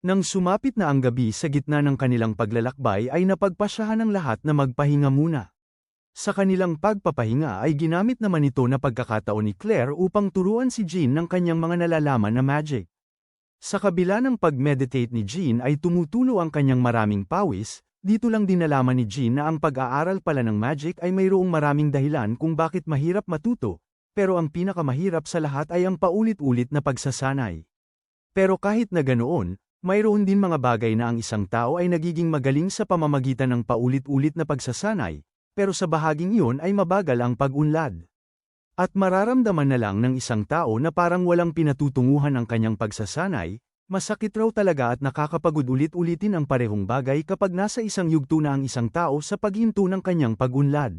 Nang sumapit na ang gabi sa gitna ng kanilang paglalakbay ay napagpasyahan ng lahat na magpahinga muna. Sa kanilang pagpapahinga ay ginamit naman ito na pagkakataon ni Claire upang turuan si Jean ng kanyang mga nalalaman na magic. Sa kabila ng pag-meditate ni Jean ay tumutulo ang kanyang maraming pawis, dito lang din nalaman ni Jean na ang pag-aaral pala ng magic ay mayroong maraming dahilan kung bakit mahirap matuto, pero ang pinakamahirap sa lahat ay ang paulit-ulit na pagsasanay. Pero kahit na ganoon, mayroon din mga bagay na ang isang tao ay nagiging magaling sa pamamagitan ng paulit-ulit na pagsasanay, pero sa bahaging iyon ay mabagal ang pag-unlad. At mararamdaman na lang ng isang tao na parang walang pinatutunguhan ang kanyang pagsasanay, masakit raw talaga at nakakapagod ulit-ulitin ang parehong bagay kapag nasa isang yugto na ang isang tao sa paghinto ng kanyang pag-unlad.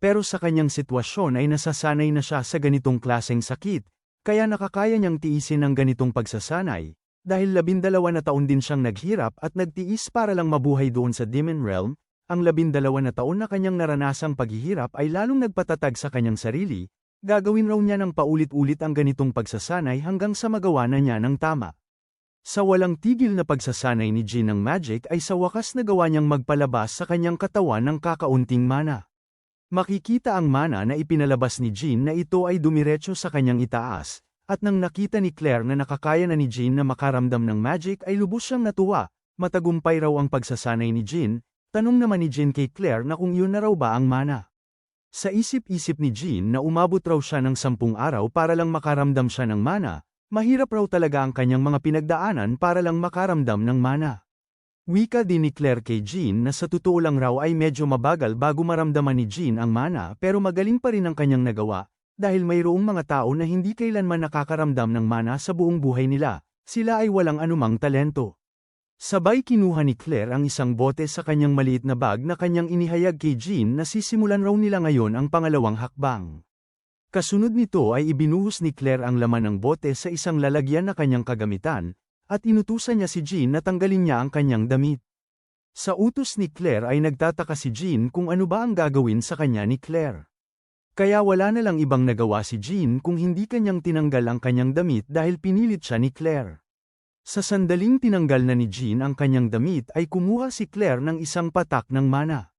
Pero sa kanyang sitwasyon ay nasasanay na siya sa ganitong klaseng sakit, kaya nakakaya niyang tiisin ang ganitong pagsasanay, dahil 12 na taon din siyang naghirap at nagtiis para lang mabuhay doon sa Demon Realm. Ang 12 na taon na kanyang naranasang paghihirap ay lalong nagpatatag sa kanyang sarili, gagawin raw niya ng paulit-ulit ang ganitong pagsasanay hanggang sa magawa na niya ng tama. Sa walang tigil na pagsasanay ni Jean ng magic ay sa wakas nagawa niyang magpalabas sa kanyang katawan ng kakaunting mana. Makikita ang mana na ipinalabas ni Jean na ito ay dumiretso sa kanyang itaas, at nang nakita ni Claire na nakakaya na ni Jean na makaramdam ng magic ay lubos siyang natuwa, matagumpay raw ang pagsasanay ni Jean. Tanong naman ni Jean kay Claire na kung yun na raw ba ang mana. Sa isip-isip ni Jean na umabot raw siya ng 10 araw para lang makaramdam siya ng mana, mahirap raw talaga ang kanyang mga pinagdaanan para lang makaramdam ng mana. Wika din ni Claire kay Jean na sa totoo lang raw ay medyo mabagal bago maramdaman ni Jean ang mana pero magaling pa rin ang kanyang nagawa, dahil mayroong mga tao na hindi kailanman nakakaramdam ng mana sa buong buhay nila, sila ay walang anumang talento. Sabay kinuha ni Claire ang isang bote sa kanyang maliit na bag na kanyang inihayag kay Jean na sisimulan raw nila ngayon ang pangalawang hakbang. Kasunod nito ay ibinuhos ni Claire ang laman ng bote sa isang lalagyan na kanyang kagamitan, at inutusan niya si Jean na tanggalin niya ang kanyang damit. Sa utos ni Claire ay nagtataka si Jean kung ano ba ang gagawin sa kanya ni Claire. Kaya wala na lang ibang nagawa si Jean kung hindi kanyang tinanggal ang kanyang damit dahil pinilit siya ni Claire. Sa sandaling tinanggal na ni Jean ang kanyang damit ay kumuha si Claire ng isang patak ng mana.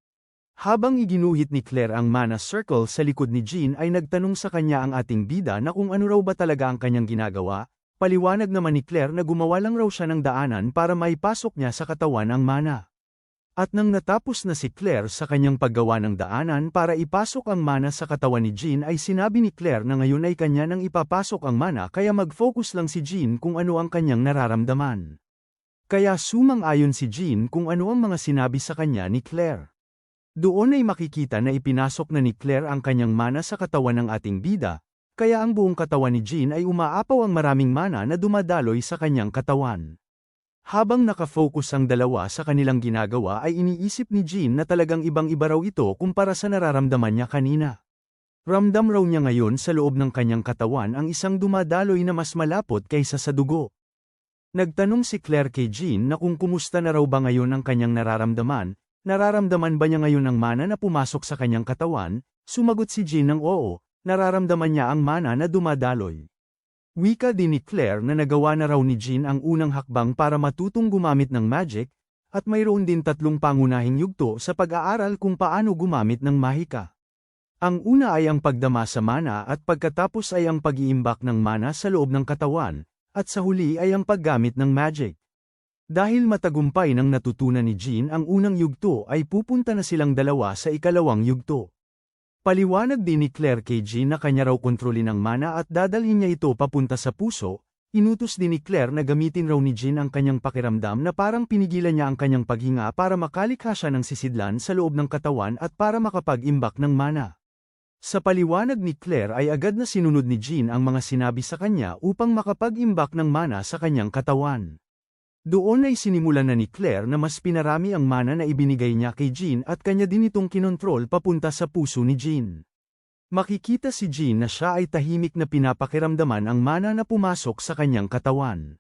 Habang iginuhit ni Claire ang mana circle sa likod ni Jean ay nagtanong sa kanya ang ating bida na kung ano raw ba talaga ang kanyang ginagawa, paliwanag naman ni Claire na gumawa lang raw siya ng daanan para maipasok niya sa katawan ang mana. At nang natapos na si Claire sa kanyang paggawa ng daanan para ipasok ang mana sa katawan ni Jean ay sinabi ni Claire na ngayon ay kanya nang ipapasok ang mana kaya mag-focus lang si Jean kung ano ang kanyang nararamdaman. Kaya sumang-ayon si Jean kung ano ang mga sinabi sa kanya ni Claire. Doon ay makikita na ipinasok na ni Claire ang kanyang mana sa katawan ng ating bida, kaya ang buong katawan ni Jean ay umaapaw ang maraming mana na dumadaloy sa kanyang katawan. Habang nakafocus ang dalawa sa kanilang ginagawa ay iniisip ni Jean na talagang ibang-iba raw ito kumpara sa nararamdaman niya kanina. Ramdam raw niya ngayon sa loob ng kanyang katawan ang isang dumadaloy na mas malapot kaysa sa dugo. Nagtanong si Claire kay Jean na kung kumusta na raw ba ngayon ang kanyang nararamdaman ba niya ngayon ang mana na pumasok sa kanyang katawan, sumagot si Jean ng oo, nararamdaman niya ang mana na dumadaloy. Wika din ni Claire na nagawa na raw ni Jean ang unang hakbang para matutong gumamit ng magic, at mayroon din 3 pangunahing yugto sa pag-aaral kung paano gumamit ng mahika. Ang una ay ang pagdama sa mana at pagkatapos ay ang pag-iimbak ng mana sa loob ng katawan, at sa huli ay ang paggamit ng magic. Dahil matagumpay nang natutunan ni Jean ang unang yugto ay pupunta na silang dalawa sa ikalawang yugto. Paliwanag din ni Claire kay Jean na kanya raw kontrolin ang mana at dadalhin niya ito papunta sa puso. Inutos din ni Claire na gamitin raw ni Jean ang kanyang pakiramdam na parang pinigilan niya ang kanyang paghinga para makalikha siya ng sisidlan sa loob ng katawan at para makapag-imbak ng mana. Sa paliwanag ni Claire ay agad na sinunod ni Jean ang mga sinabi sa kanya upang makapag-imbak ng mana sa kanyang katawan. Doon ay sinimulan na ni Claire na mas pinarami ang mana na ibinigay niya kay Jean at kanya din itong kinontrol papunta sa puso ni Jean. Makikita si Jean na siya ay tahimik na pinapakiramdaman ang mana na pumasok sa kanyang katawan.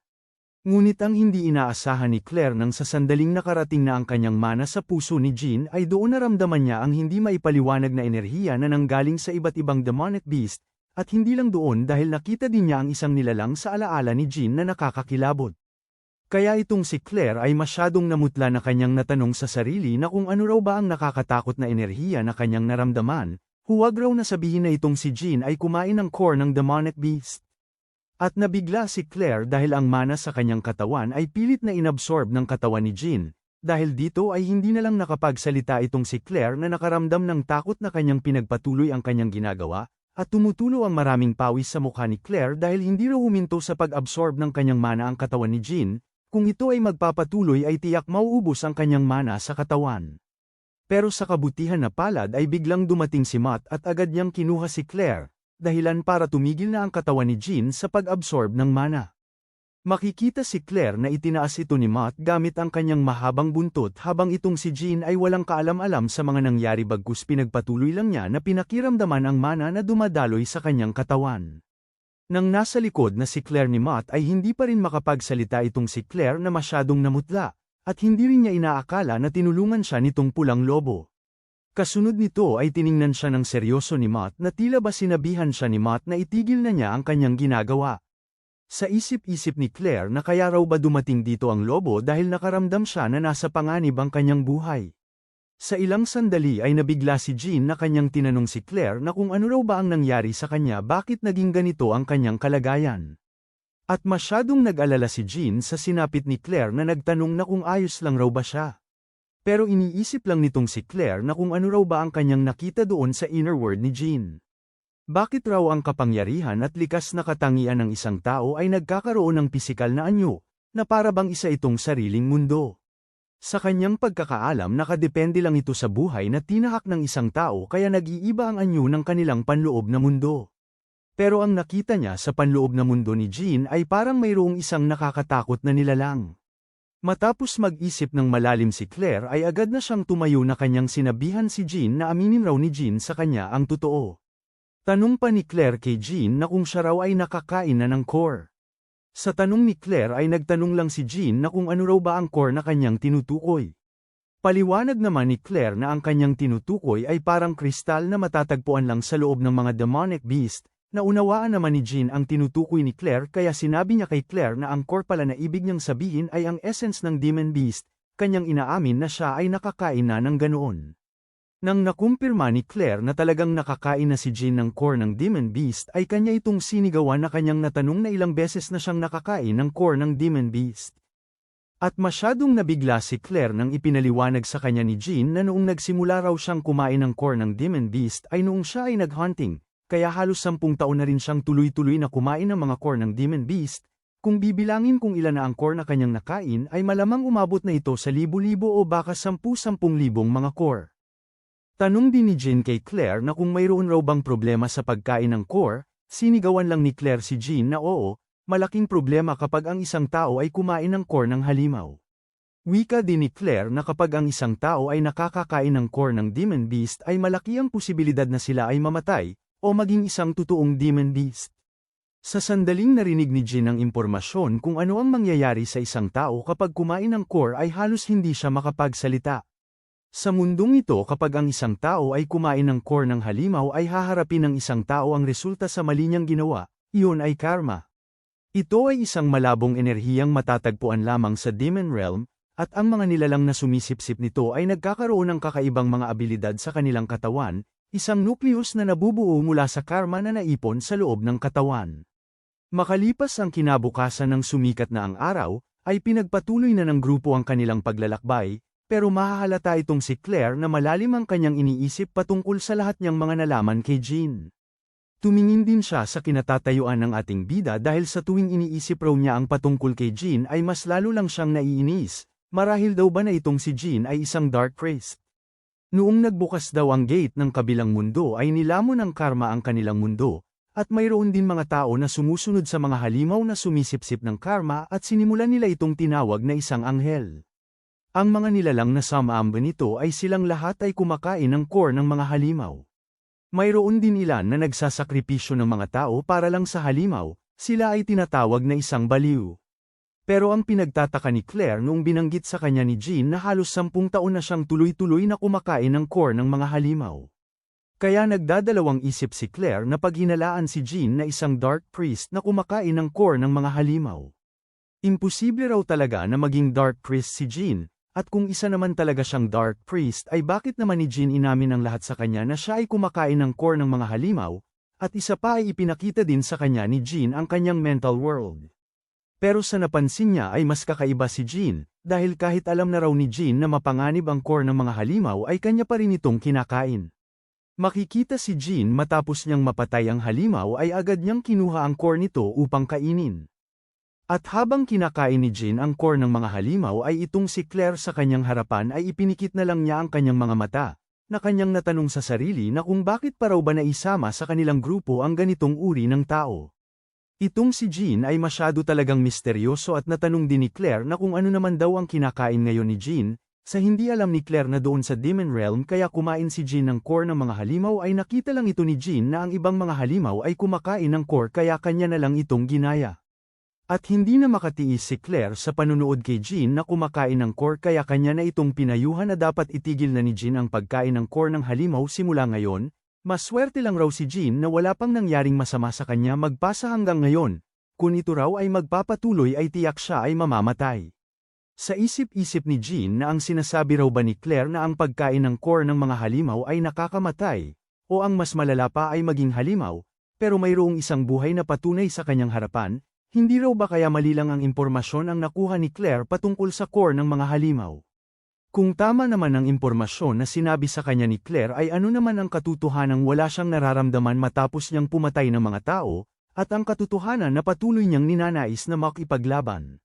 Ngunit ang hindi inaasahan ni Claire nang sa sandaling nakarating na ang kanyang mana sa puso ni Jean ay doon naramdaman niya ang hindi maipaliwanag na enerhiya na nanggaling sa iba't ibang demonic beast, at hindi lang doon dahil nakita din niya ang isang nilalang sa alaala ni Jean na nakakakilabot. Kaya itong si Claire ay masyadong namutla na kanyang natanong sa sarili na kung ano raw ba ang nakakatakot na enerhiya na kanyang naramdaman, huwag raw na sabihin na itong si Jean ay kumain ng core ng demonic beast. At nabigla si Claire dahil ang mana sa kanyang katawan ay pilit na inabsorb ng katawan ni Jean. Dahil dito ay hindi na lang nakapagsalita itong si Claire na nakaramdam ng takot na kanyang pinagpatuloy ang kanyang ginagawa, at tumutulo ang maraming pawis sa mukha ni Claire dahil hindi raw huminto sa pag-absorb ng kanyang mana ang katawan ni Jean. Kung ito ay magpapatuloy ay tiyak mauubos ang kanyang mana sa katawan. Pero sa kabutihan na palad ay biglang dumating si Matt at agad niyang kinuha si Claire, dahilan para tumigil na ang katawan ni Jean sa pag-absorb ng mana. Makikita si Claire na itinaas ito ni Matt gamit ang kanyang mahabang buntot habang itong si Jean ay walang kaalam-alam sa mga nangyari bagkus pinagpatuloy lang niya na pinakiramdaman ang mana na dumadaloy sa kanyang katawan. Nang nasa likod na si Claire ni Matt ay hindi pa rin makapagsalita itong si Claire na masyadong namutla, at hindi rin niya inaakala na tinulungan siya nitong pulang lobo. Kasunod nito ay tiningnan siya ng seryoso ni Matt na tila ba sinabihan siya ni Matt na itigil na niya ang kanyang ginagawa. Sa isip-isip ni Claire na kaya raw ba dumating dito ang lobo dahil nakaramdam siya na nasa panganib ang kanyang buhay. Sa ilang sandali ay nabigla si Jean na kanyang tinanong si Claire na kung ano raw ba ang nangyari sa kanya, bakit naging ganito ang kanyang kalagayan. At masyadong nag-alala si Jean sa sinapit ni Claire na nagtanong na kung ayos lang raw ba siya. Pero iniisip lang nitong si Claire na kung ano raw ba ang kanyang nakita doon sa inner world ni Jean. Bakit raw ang kapangyarihan at likas na katangian ng isang tao ay nagkakaroon ng pisikal na anyo, na para bang isa itong sariling mundo? Sa kanyang pagkakaalam nakadepende lang ito sa buhay na tinahak ng isang tao kaya nag-iiba ang anyo ng kanilang panloob na mundo. Pero ang nakita niya sa panloob na mundo ni Jean ay parang mayroong isang nakakatakot na nilalang. Matapos mag-isip ng malalim si Claire ay agad na siyang tumayo na kanyang sinabihan si Jean na aminin raw ni Jean sa kanya ang totoo. Tanong pa ni Claire kay Jean na kung siya raw ay nakakain na ng core. Sa tanong ni Claire ay nagtanong lang si Jean na kung ano raw ba ang core na kanyang tinutukoy. Paliwanag naman ni Claire na ang kanyang tinutukoy ay parang kristal na matatagpuan lang sa loob ng mga demonic beast. Naunawaan naman ni Jean ang tinutukoy ni Claire kaya sinabi niya kay Claire na ang core pala na ibig niyang sabihin ay ang essence ng demon beast, kanyang inaamin na siya ay nakakain na ng ganoon. Nang nakumpirma ni Claire na talagang nakakain na si Jean ng core ng demon beast ay kanya itong sinigawan na kanyang natanong na ilang beses na siyang nakakain ng core ng demon beast. At masyadong nabigla si Claire nang ipinaliwanag sa kanya ni Jean na noong nagsimula raw siyang kumain ng core ng demon beast ay noong siya ay nag-hunting, kaya halos 10 taon na rin siyang tuloy-tuloy na kumain ng mga core ng demon beast. Kung bibilangin kung ilan na ang core na kanyang nakain ay malamang umabot na ito sa libo-libo o baka 10,000 mga core. Tanong din ni Jean kay Claire na kung mayroon raw bang problema sa pagkain ng core, sinigawan lang ni Claire si Jean na oo, malaking problema kapag ang isang tao ay kumain ng core ng halimaw. Wika din ni Claire na kapag ang isang tao ay nakakakain ng core ng demon beast ay malaki ang posibilidad na sila ay mamatay, o maging isang totoong demon beast. Sa sandaling narinig ni Jean ang impormasyon kung ano ang mangyayari sa isang tao kapag kumain ng core ay halos hindi siya makapagsalita. Sa mundong ito kapag ang isang tao ay kumain ng core ng halimaw ay haharapin ng isang tao ang resulta sa mali niyang ginawa, iyon ay karma. Ito ay isang malabong enerhiyang matatagpuan lamang sa demon realm, at ang mga nilalang na sumisipsip nito ay nagkakaroon ng kakaibang mga abilidad sa kanilang katawan, isang nucleus na nabubuo mula sa karma na naipon sa loob ng katawan. Makalipas ang kinabukasan ng sumikat na ang araw, ay pinagpatuloy na ng grupo ang kanilang paglalakbay, pero mahahalata itong si Claire na malalim ang kanyang iniisip patungkol sa lahat niyang mga nalaman kay Jean. Tumingin din siya sa kinatatayuan ng ating bida dahil sa tuwing iniisip raw niya ang patungkol kay Jean ay mas lalo lang siyang naiinis, marahil daw ba na itong si Jean ay isang dark priest. Noong nagbukas daw ang gate ng kabilang mundo ay nilamon ng karma ang kanilang mundo, at mayroon din mga tao na sumusunod sa mga halimaw na sumisipsip ng karma at sinimulan nila itong tinawag na isang anghel. Ang mga nilalang na samaamba nito ay silang lahat ay kumakain ng core ng mga halimaw. Mayroon din ilan na nagsasakripisyo ng mga tao para lang sa halimaw, sila ay tinatawag na isang baliw. Pero ang pinagtataka ni Claire noong binanggit sa kanya ni Jean na halos 10 taon na siyang tuloy-tuloy na kumakain ng core ng mga halimaw. Kaya nagdadalawang isip si Claire na paghinalaan si Jean na isang dark priest na kumakain ng core ng mga halimaw. Imposible raw talaga na maging Dark Priest si Jean, at kung isa naman talaga siyang Dark Priest ay bakit naman ni Jean inamin ng lahat sa kanya na siya ay kumakain ng core ng mga halimaw, at isa pa ay ipinakita din sa kanya ni Jean ang kanyang mental world. Pero sa napansin niya ay mas kakaiba si Jean, dahil kahit alam na raw ni Jean na mapanganib ang core ng mga halimaw ay kanya pa rin itong kinakain. Makikita si Jean matapos niyang mapatay ang halimaw ay agad niyang kinuha ang core nito upang kainin. At habang kinakain ni Jean ang core ng mga halimaw ay itong si Claire sa kanyang harapan ay ipinikit na lang niya ang kanyang mga mata, na kanyang natanong sa sarili na kung bakit pa raw ba naisama sa kanilang grupo ang ganitong uri ng tao. Itong si Jean ay masyado talagang misteryoso at natanong din ni Claire na kung ano naman daw ang kinakain ngayon ni Jean, sa hindi alam ni Claire na doon sa Demon Realm kaya kumain si Jean ng core ng mga halimaw ay nakita lang ito ni Jean na ang ibang mga halimaw ay kumakain ng core kaya kanya na lang itong ginaya. At hindi na makatiis si Claire sa panunood kay Jean na kumakain ng core kaya kanya na itong pinayuhan na dapat itigil na ni Jean ang pagkain ng core ng halimaw simula ngayon. Maswerte lang raw si Jean na wala pang nangyaring masama sa kanya magpasa hanggang ngayon, kung ito raw ay magpapatuloy ay tiyak siya ay mamamatay. Sa isip-isip ni Jean na ang sinasabi raw ba ni Claire na ang pagkain ng core ng mga halimaw ay nakakamatay, o ang mas malala pa ay maging halimaw, pero mayroong isang buhay na patunay sa kanyang harapan, hindi raw ba kaya mali lang ang impormasyon ang nakuha ni Claire patungkol sa core ng mga halimaw? Kung tama naman ang impormasyon na sinabi sa kanya ni Claire ay ano naman ang katotohanang wala siyang nararamdaman matapos niyang pumatay ng mga tao, at ang katotohanan na patuloy niyang ninanais na makipaglaban.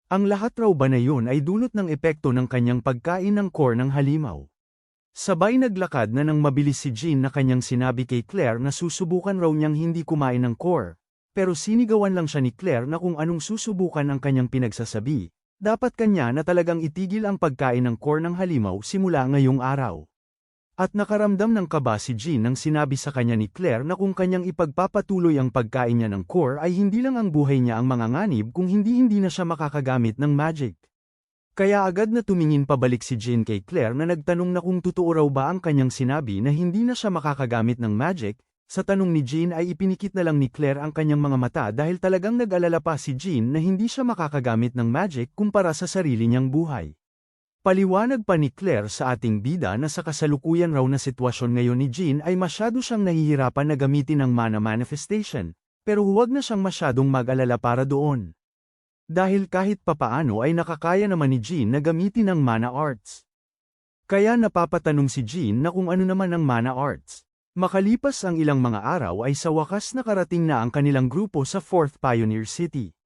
Ang lahat raw ba na yun ay dulot ng epekto ng kanyang pagkain ng core ng halimaw. Sabay naglakad na nang mabilis si Jean na kanyang sinabi kay Claire na susubukan raw niyang hindi kumain ng core, pero sinigawan lang siya ni Claire na kung anong susubukan ang kanyang pinagsasabi. Dapat kanya na talagang itigil ang pagkain ng core ng halimaw simula ngayong araw. At nakaramdam ng kaba si Jean nang sinabi sa kanya ni Claire na kung kanyang ipagpapatuloy ang pagkain niya ng core ay hindi lang ang buhay niya ang manganganib kung hindi na siya makakagamit ng magic. Kaya agad na tumingin pabalik si Jean kay Claire na nagtanong na kung totoo raw ba ang kanyang sinabi na hindi na siya makakagamit ng magic. Sa tanong ni Jean ay ipinikit na lang ni Claire ang kanyang mga mata dahil talagang nag-alala pa si Jean na hindi siya makakagamit ng magic kumpara sa sarili niyang buhay. Paliwanag pa ni Claire sa ating bida na sa kasalukuyan raw na sitwasyon ngayon ni Jean ay masyado siyang nahihirapan na gamitin ang mana manifestation, pero huwag na siyang masyadong mag-alala para doon. Dahil kahit papaano ay nakakaya naman ni Jean na gamitin ang mana arts. Kaya napapatanong si Jean na kung ano naman ang mana arts. Makalipas ang ilang mga araw ay sa wakas nakarating na ang kanilang grupo sa 4th Pioneer City.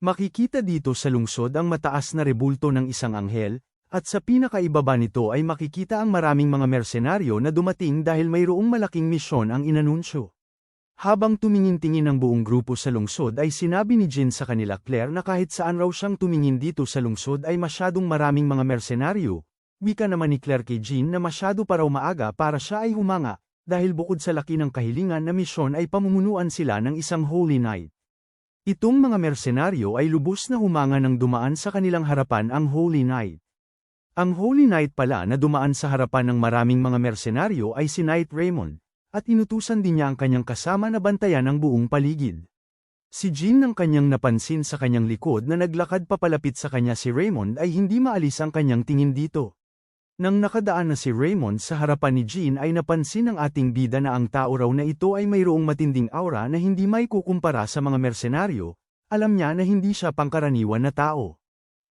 Makikita dito sa lungsod ang mataas na rebulto ng isang anghel, at sa pinakaibaba nito ay makikita ang maraming mga mersenaryo na dumating dahil mayroong malaking misyon ang inanunsyo. Habang tumingin-tingin ang buong grupo sa lungsod ay sinabi ni Jean sa kanila Claire na kahit saan raw siyang tumingin dito sa lungsod ay masyadong maraming mga mersenaryo. Wika naman ni Claire kay Jean na masyado pa raw maaga para siya ay humanga. Dahil bukod sa laki ng kahilingan na misyon ay pamumunuan sila ng isang Holy Knight. Itong mga mersenaryo ay lubos na humanga nang dumaan sa kanilang harapan ang Holy Knight. Ang Holy Knight pala na dumaan sa harapan ng maraming mga mersenaryo ay si Knight Raymond, at inutusan din niya ang kanyang kasama na bantayan ang buong paligid. Si Jean nang kanyang napansin sa kanyang likod na naglakad papalapit sa kanya si Raymond ay hindi maalis ang kanyang tingin dito. Nang nakadaan na si Raymond sa harapan ni Jean ay napansin ng ating bida na ang tao raw na ito ay mayroong matinding aura na hindi may kukumpara sa mga mersenaryo, alam niya na hindi siya pangkaraniwan na tao.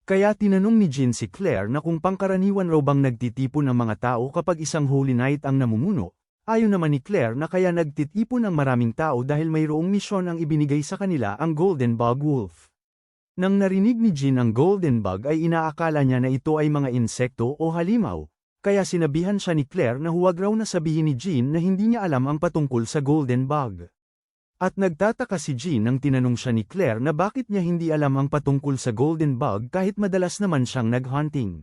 Kaya tinanong ni Jean si Claire na kung pangkaraniwan raw bang nagtitipon ang mga tao kapag isang Holy Knight ang namumuno, ayon naman ni Claire na kaya nagtitipon ang maraming tao dahil mayroong misyon ang ibinigay sa kanila ang Golden Bug Wolf. Nang narinig ni Jean ang golden bug ay inaakala niya na ito ay mga insekto o halimaw, kaya sinabihan siya ni Claire na huwag raw na sabihin ni Jean na hindi niya alam ang patungkol sa golden bug. At nagtataka si Jean nang tinanong siya ni Claire na bakit niya hindi alam ang patungkol sa golden bug kahit madalas naman siyang nag-hunting.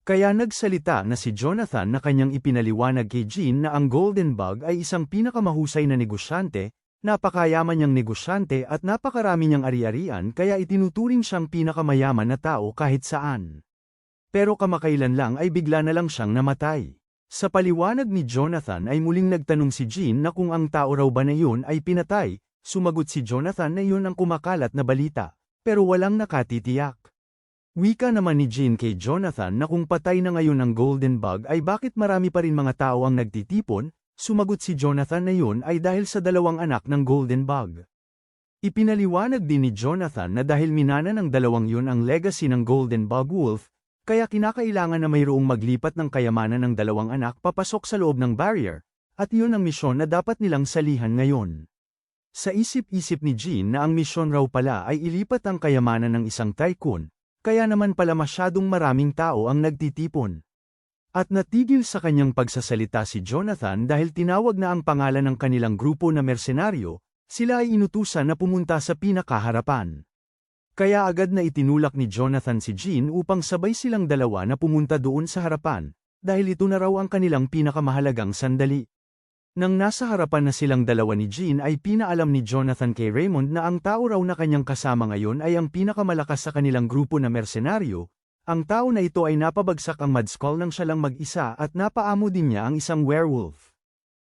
Kaya nagsalita na si Jonathan na kanyang ipinaliwanag kay Jean na ang golden bug ay isang pinakamahusay na negosyante, napakayaman niyang negosyante at napakarami niyang ari-arian kaya itinuturing siyang pinakamayaman na tao kahit saan. Pero kamakailan lang ay bigla na lang siyang namatay. Sa paliwanag ni Jonathan ay muling nagtanong si Jean na kung ang tao raw ba na yun ay pinatay, sumagot si Jonathan na yun ang kumakalat na balita, pero walang nakatitiyak. Wika naman ni Jean kay Jonathan na kung patay na ngayon ang Golden Bug ay bakit marami pa rin mga tao ang nagtitipon, sumagot si Jonathan na yun ay dahil sa dalawang anak ng Golden Bug. Ipinaliwanag din ni Jonathan na dahil minana ng dalawang yun ang legacy ng Golden Bug Wolf, kaya kinakailangan na mayroong maglipat ng kayamanan ng dalawang anak papasok sa loob ng barrier, at yun ang misyon na dapat nilang salihan ngayon. Sa isip-isip ni Jean na ang misyon raw pala ay ilipat ang kayamanan ng isang tycoon, kaya naman pala masyadong maraming tao ang nagtitipon. At natigil sa kanyang pagsasalita si Jonathan dahil tinawag na ang pangalan ng kanilang grupo na mersenaryo, sila ay inutusan na pumunta sa pinakaharapan. Kaya agad na itinulak ni Jonathan si Jean upang sabay silang dalawa na pumunta doon sa harapan, dahil ito na raw ang kanilang pinakamahalagang sandali. Nang nasa harapan na silang dalawa ni Jean ay pinaalam ni Jonathan kay Raymond na ang tao raw na kanyang kasama ngayon ay ang pinakamalakas sa kanilang grupo na mersenaryo. Ang tao na ito ay napabagsak ang Mudskull nang siya lang mag-isa at napaamo din niya ang isang werewolf.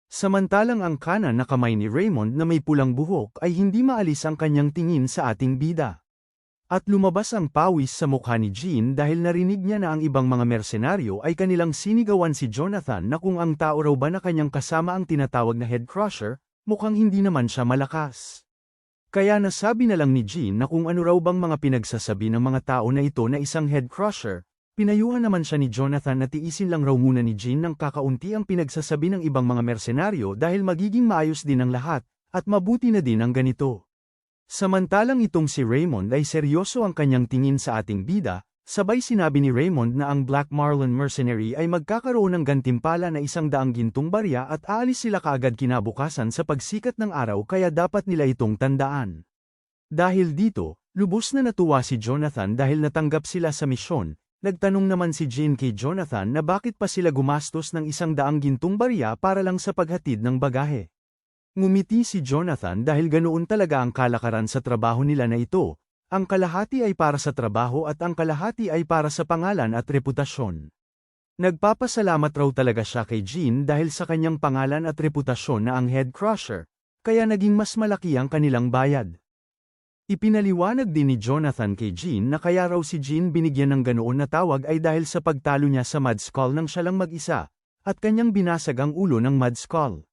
Samantalang ang kanan na kamay ni Raymond na may pulang buhok ay hindi maalis ang kanyang tingin sa ating bida. At lumabas ang pawis sa mukha ni Jean dahil narinig niya na ang ibang mga mersenaryo ay kanilang sinigawan si Jonathan na kung ang tao raw ba na kanyang kasama ang tinatawag na Head Crusher, mukhang hindi naman siya malakas. Kaya nasabi na lang ni Jean na kung ano raw bang mga pinagsasabi ng mga tao na ito na isang Head Crusher, pinayuhan naman siya ni Jonathan na tiisin lang raw muna ni Jean ng kakaunti ang pinagsasabi ng ibang mga mersenaryo dahil magiging maayos din ang lahat, at mabuti na din ang ganito. Samantalang itong si Raymond ay seryoso ang kanyang tingin sa ating bida, sabay sinabi ni Raymond na ang Black Marlin Mercenary ay magkakaroon ng gantimpala na 100 gintong barya at aalis sila kaagad kinabukasan sa pagsikat ng araw kaya dapat nila itong tandaan. Dahil dito, lubos na natuwa si Jonathan dahil natanggap sila sa misyon, nagtanong naman si Jean kay Jonathan na bakit pa sila gumastos ng 100 gintong barya para lang sa paghatid ng bagahe. Ngumiti si Jonathan dahil ganoon talaga ang kalakaran sa trabaho nila na ito, ang kalahati ay para sa trabaho at ang kalahati ay para sa pangalan at reputasyon. Nagpapasalamat raw talaga siya kay Jean dahil sa kanyang pangalan at reputasyon na ang Head Crusher, kaya naging mas malaki ang kanilang bayad. Ipinaliwanag din ni Jonathan kay Jean na kaya raw si Jean binigyan ng ganoon na tawag ay dahil sa pagtalo niya sa Mudskull nang siya lang mag-isa, at kanyang binasag ang ulo ng Mudskull.